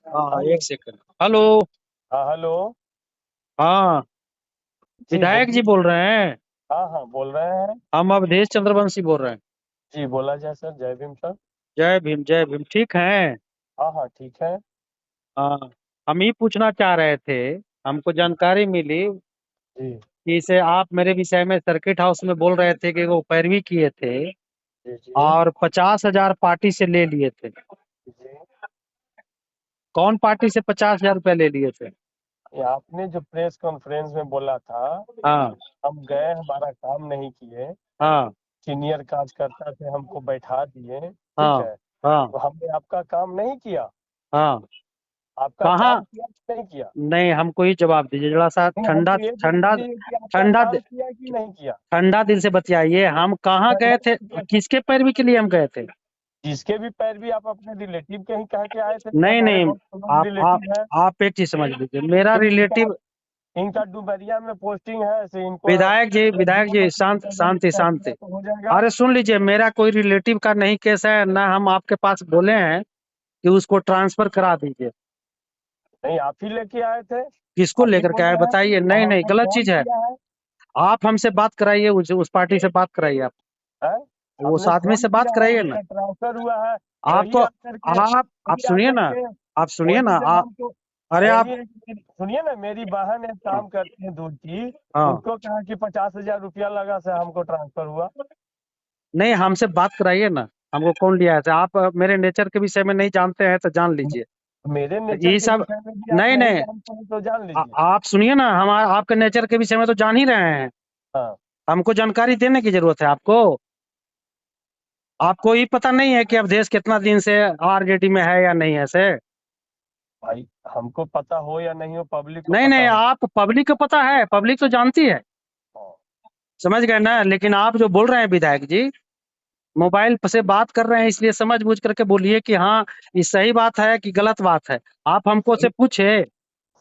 हाँ, हेलो। एक second. Hello. हाँ, हेलो। हाँ, जी विधायक जी बोलिए। बोल रहे हैं। हाँ हाँ, बोल रहे हैं। हम अवधेश चंद्रवंशी बोल रहे हैं। जी बोला जाए सर, जय भीम सर। जय भीम, जय भीम। ठीक हैं? हाँ हाँ, ठीक है। हाँ, हम ये पूछना चाह रहे थे। हमको जानकारी मिली जी कि इसे आप मेरे विषय में सर्किट हाउस में बोल रहे थे कि वो पैरवी किए थे जी जी और 50,000 पार्टी से ले लिए थे। जी। कौन पार्टी से 50,000 रुपया ले लिए थे? ये आपने जो प्रेस कॉन्फ्रेंस में बोला था, हाँ हम गए, हमारा काम नहीं किए। हाँ सीनियर कार्यकर्ता थे, हमको बैठा दिए। ठीक हाँ है, हाँ तो हमने आपका काम नहीं किया। हाँ। आपका कहाँ? काम किया कि नहीं किया? नहीं, हमको ही जवाब दीजिए जरा सा। नहीं, ठंडा हमको ये जवाब ठंडा दीजिए कि आपका ठंडा काम किया कि नहीं किया। ठंडा दिल से बतियाइए। हम कहाँ गए थे? किसके पैरवी के लिए हम गए थे? जिसके भी पैर भी आप अपने रिलेटिव के ही कह के आए थे कि नहीं हमारे नहीं। बहुत क्लोज आप रिलेटिव है। एक चीज समझ लीजिए, मेरा इनका रिलेटिव। इनका डुबरिया में पोस्टिंग है, ऐसे इनको विधायक जिला जी, शांत मजिस्ट्रेट शांति शांति। तो हो जाएगा। अरे सुन लीजिए, मेरा कोई रिलेटिव का नहीं केस है ना। हम आपके पास बोले हैं कि उसको ट्रांसफर करा दीजिए। नहीं, आप ही लेके आए थे। किसको आप ही लेकर के आए बोले हैं बताइए। और नहीं नहीं, हमको गलत फोन चीज है। किया है। आप हमसे बात कराइए, उस पार्टी से बात कराइए आप। हैं? उस आपने आदमी फोन से बात किया है, कराइए ना। उसका ट्रांसफर हुआ है। आपको वही आकर के आप वही सुनिए आकर ना। के आप सुनिए वही ना। जब हमको अरे आप। वही सुनिए ना, मेरी बहन एक हाँ काम करती है दूध की। हाँ। उनको कहा कि 50,000 रुपया लगा से हमको ट्रांसफर हुआ। नहीं, हमसे बात कराइए ना। हमको कौन लिया है? आप मेरे नेचर के विषय में नहीं जानते हैं तो जान लीजिए। मेरे नेचर ये के सब। विषय में भी आप नहीं नहीं नहीं। जानते हैं तो जान लीजिए। आप सुनिए ना, हम आपके नेचर के विषय में तो जान ही रहे हैं। हाँ हमको जानकारी देने की जरूरत है आपको। आपको ये पता नहीं है कि अवधेश कितना दिन से आरजेडी में है या नहीं है से? भाई, हमको पता हो या नहीं हो, पब्लिक को नहीं पता नहीं, हो। आप पब्लिक को पता है, पब्लिक तो जानती है। हाँ। समझ गए ना? लेकिन आप जो बोल रहे हैं विधायक जी, मोबाइल से बात कर रहे हैं, इसलिए समझ बूझ करके बोलिए कि हाँ, ये सही बात है कि गलत बात है। आप हमको से सही पूछे।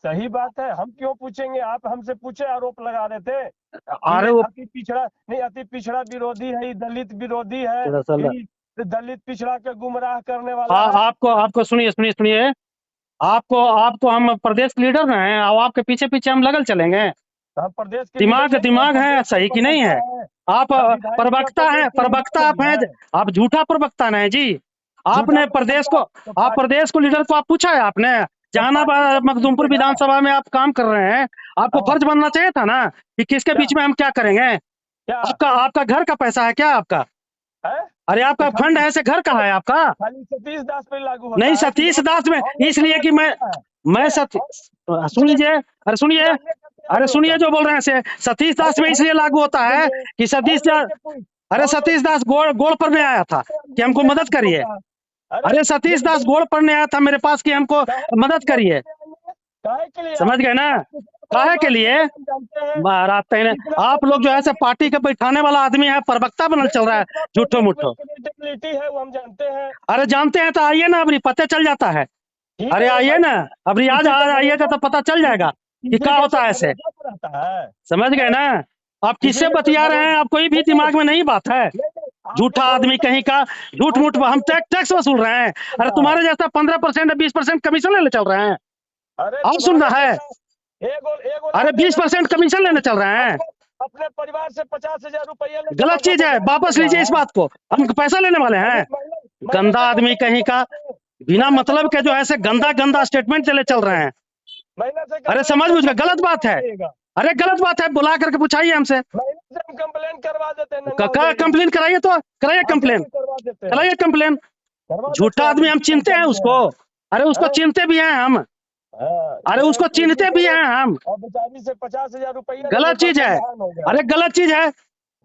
सही बात है, हम क्यों पूछेंगे? आप हमसे पूछे, आरोप लगा रहे थे कि अरे ये वो अति पिछड़ा नहीं, अति पिछड़ा विरोधी है, ये दलित विरोधी है, दरअसल। ये दलित पिछड़ा के गुमराह करने वाला हाँ, है। आपको आपको सुनिए सुनिए सुनिए। आपको आपको हम प्रदेश लीडर हैं और आपके पीछे पीछे हम लगल चलेंगे? तो हम प्रदेश के लीडर दिमाग नहीं है, दिमाग है प्रदेश के सही कि नहीं प्रवक्ता है? है। आप हम विधायक हैं, प्रवक्ता प्रदेश हैं, के प्रवक्ता लीडर आप नहीं हैं। है। आप झूठा प्रवक्ता नहीं जी। झूठा आपने प्रदेश प्रवक्ता को तो आप प्रदेश को लीडर को आप पूछा है आपने? तो पार्टी जहानाबाद को मखदूमपुर पूछिएगा। विधानसभा में आप काम कर रहे हैं। आपको हाँ। फर्ज बनना चाहिए था ना कि किसके क्या बीच में हम क्या करेंगे। क्या आपका आपका घर का पैसा है क्या आपका? है? अरे तो आपका फंड खाली है, ऐसे घर कहाँ है आपका? खाली सतीश दास पे लागू नहीं, होता है कि सतीश दास में और लोग पर इसलिए कि लागू मैं होता है? मैं नहीं, सती और सुन दूसरे लीजिए। अरे सुनिए। अन्य का तो अरे नहीं सुनिए होता। जो बोल रहे हैं से सतीश दास अरे में हम इसलिए लागू होता है सुनिए, कि सतीश और लोग दास। के कोई अरे और लोग सतीश दास गोड़ गोड़ पर नहीं आया था कि हमको जानते हैं मदद हम क्यों करिए। कहा। अरे अरे सतीश दास गोड़ पर नहीं आया था मेरे पास कि हमको काहे मदद के लिए करिए। आएंगे? काहे के लिए समझ आएंगे? गए ना? आप कितना बड़ा काहे के लिए? ईमानदार हम जानते हैं। महाराज तेने कितना आप लोग जो है से पार्टी के प्रोफेशनलिज्म बैठाने वाला आदमी है, प्रवक्ता बनल चल रहा है। कितना झूठो मूठो। क्रेडिबिलिटी है वो हम जानते हैं। अरे जानते हैं तो आइए ना, अभी पता चल जाता है। ठीक अरे है आइए भाई। ना। अभी आज किसी का आज आइएगा भरोसा तो पता चल जाएगा कि किसी क्या का होता है ऐसे। भरोसा पर रहता है। समझ गए हैं? ना? आप किसी किससे का कोई बतिया रहे हैं? भरोसा आप कोई भी नहीं। दिमाग में नहीं बात है। नहीं नहीं, आपका झूठा आदमी भरोसा कहीं का। झूठ मूठ आपका हम भरोसा टैक्स वसूल रहे हैं। अरे होता है। तुम्हारे जैसा 15% 20% कमीशन लेने चल रहे हैं। अरे और सुन तुम्हारे रहा है। जैसा एगो एगो अरे लाख बीस देने परसेंट वाला कमीशन लेने चल रहे हैं। अपने अपने परिवार से 50,000 रुपया लेके गलत बंगला चीज है, बंगाली वापस कर लीजिए रहा इस है। बात को। हम पैसा लेने वाले अभी हैं? महिला महिला गंदा से आदमी कंप्लेन कहीं का। करवा दे। बिना महिला से मतलब के जो कंप्लेन ऐसे करवा गंदा गंदा स्टेटमेंट चले चल देगा। रहे हैं। महिला से अरे कंप्लेन समझ बुझ करवा के गलत बात है। देगा। अरे गलत बात है, बुला करके पूछाइए हमसे। महिला से हम कंप्लेन करवा देते हैं, नंगा हो जाएगा। कंप्लेन कराइए तो। कराइए अभी कंप्लेन। भी करवा देते हैं। कराइए कंप्लेन। करवा देते झूठा हैं, आदमी अभी हम भी चिनते हैं कंपनी में उसको। है। अरे उसको हैं? चिनते भी हैं हम। हाँ, अरे गए उसको पूर्वी चिनते भी करे हैं हम। और बेचारी से 50,000 रुपया ले गलत चीज बंदे है। महान हो गए। अरे गलत चीज है।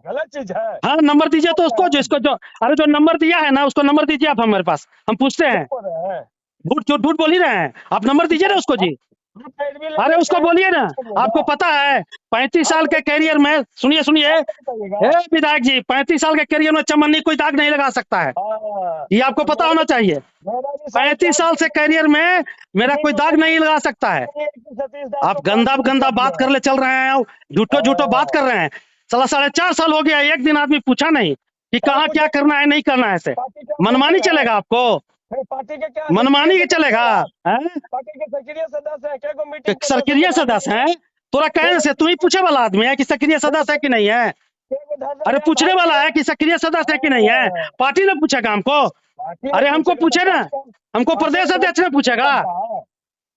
गलत चीज है। हाँ, नंबर दीजिए तो क्या उसको, है? जिसको जो। अरे जो नंबर दिया है ना, उसको नंबर दीजिए आप हमारे पास, हम पूछते क्या हैं। बोल रहे हैं? झूठ झूठ झूठ बोल ही रहे हैं। आप नंबर दीजिए ना उसको जी। आप पैरवी अरे लेकर के उसको आए बोलिए ना। तो आपको बोलेगा। पता है 35 साल आप के कैरियर में, सुनिए सुनिए। आप बताइएगा। ए विधायक जी, 35 साल के कैरियर में चमन्नी कोई दाग नहीं लगा सकता है। हाँ, ये आपको तो पता होना चाहिए। मेरा भी 35 साल से साढ़े 4 कैरियर में मेरा इसी कोई को दाग कहते नहीं लगा सकता है। हैं कि सतीश दास आप को गंदा 5 रुपया गंदा बात दिया कर है। ले चल रहे हैं। झूठो झूठो बात हाँ, कर रहे हैं। साला 4.5 साल हो गया, एक दिन आदमी पूछा नहीं कि कहाँ कहाँ क्या पूछेंगे? करना है नहीं करना है ऐसे। पार्टी का मनमानी ऑपरेशन है। चलेगा आपको? फिर पार्टी के क्या मनमानी सक्रिय के सदस्य चलेगा? हैं आप? हैं? पार्टी के सक्रिय सदस्य हैं, क्या को मीटिंग करते सक्रिय सदस्य हैं? तोरा कहने से तू ही पूछे वाला आदमी है कि सक्रिय सदस्य है कि नहीं है? अरे पूछने वाला है कि सक्रिय सदस्य है कि नहीं है? पार्टी ने पूछेगा हमको? पार्टी ने अरे हमको पूछेगा पूछे तो ना, हमको प्रदेश अध्यक्ष ने पूछेगा।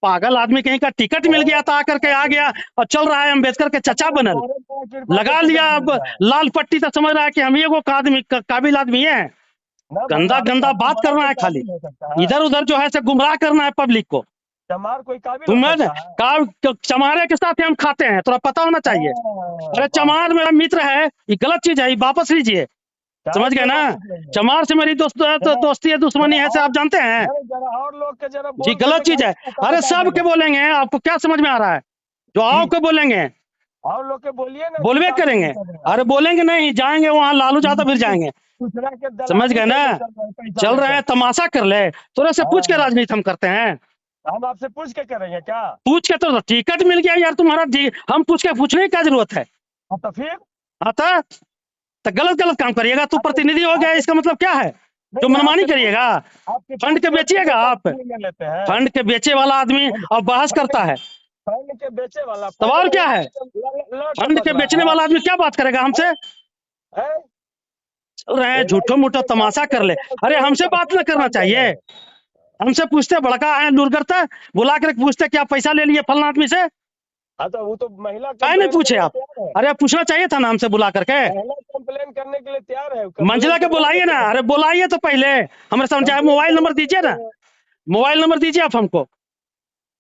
पागल आदमी कहीं का टिकट मिल गया था आकर के आ गया और चल रहा है अम्बेडकर के चचा बनल, लगा लिया अब लाल पट्टी, तो समझ रहा है कि हम ही वो आदमी काबिल आदमी है। गंदा गंदा बात करना है खाली, इधर उधर जो है से गुमराह करना है पब्लिक को। चमार कोई काबिल हो तुम्हें सकता है? चमारे के साथ हम खाते हैं, थोड़ा पता होना चाहिए। अरे चमार मेरा मित्र है, ये गलत चीज है, ये वापस लीजिए। समझ गए ना? चमार से मेरी दोस्ती है, दुश्मनी है, से आप जानते हैं जरा और लोग के जरा जी, गलत चीज है। अरे सब के बोलेंगे, आपको क्या समझ में आ रहा है? जो आओ के बोलेंगे, और लोग के बोलिए ना, बोलबे करेंगे। अरे बोलेंगे नहीं, जाएंगे वहां लालू यादव फिर जाएंगे। समझ गए ना? चल रहे हैं तमाशा कर ले, तोरे से पूछ के राजनीति हम करते हैं। हम आपसे पूछ के करेंगे क्या? पूछ के तो टिकट मिल गया यार तुम्हारा जी, हम पूछ के पूछने की क्या जरूरत है? तो फिर हाँ तो गलत गलत काम करिएगा, तू प्रतिनिधि हो गया, इसका मतलब क्या है? जो मनमानी करिएगा, फंड के बेचिएगा आप, फंड के बेचे वाला आदमी और बहस करता है। फंड के बेचे वाला सवाल क्या है? फंड के बेचने वाला आदमी क्या बात करेगा हमसे? चल रहे हैं झूठो मूठो तमाशा कर ले। अरे हमसे बात न करना चाहिए, हमसे पूछते बड़का है लूरगरता, बुला कर पूछते क्या पैसा ले लिए फलना आदमी से? तो वो तो महिला क्या नहीं पूछे आप? अरे पूछना चाहिए था ना हमसे बुला करके। कंप्लेन करने के लिए तैयार है, मंजिला के बुलाइए ना, अरे बुलाइए तो पहले हमें समझाए। मोबाइल नंबर दीजिए ना, मोबाइल नंबर दीजिए आप हमको।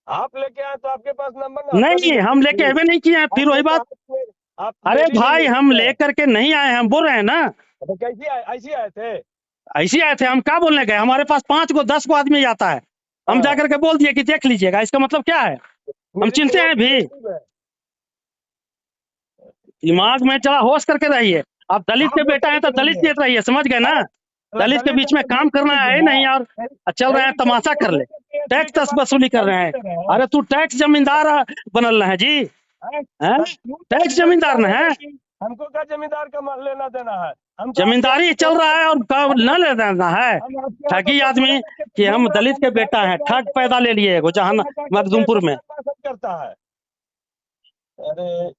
आप लेके आए तो आपके पास नंबर नहीं, हम लेके आए नहीं किए हैं, फिर वही बात। अरे भाई हम लेकर के नहीं आए, हम बोल रहे हैं ना। तो कैसे ऐसे आए थे? ऐसे आए थे, हम क्या बोलने गए? हमारे पास 5 को 10 को आदमी आता है, हम जाकर के बोल दिए कि देख लीजिएगा, इसका मतलब क्या है? हम चिंते हैं भी? दिमाग में चला होश करके रहिए। आप दलित के बेटा है तो दलित के रहिए, समझ गए ना? दलित के बीच में काम करना है नहीं यार। चल रहे हैं तमाशा कर ले, टैक्स वसूली कर रहे हैं। अरे तू टैक्स जमींदार बनल है जी, टैक्स जमींदार न है? हमको क्या जमींदार का लेना देना है? हम जमींदारी चल रहा है और न ले देना है। ठगी आदमी कि हम दलित के बेटा हैं, ठग पैदा ले लिए जहां मखदूमपुर में। करता है। अरे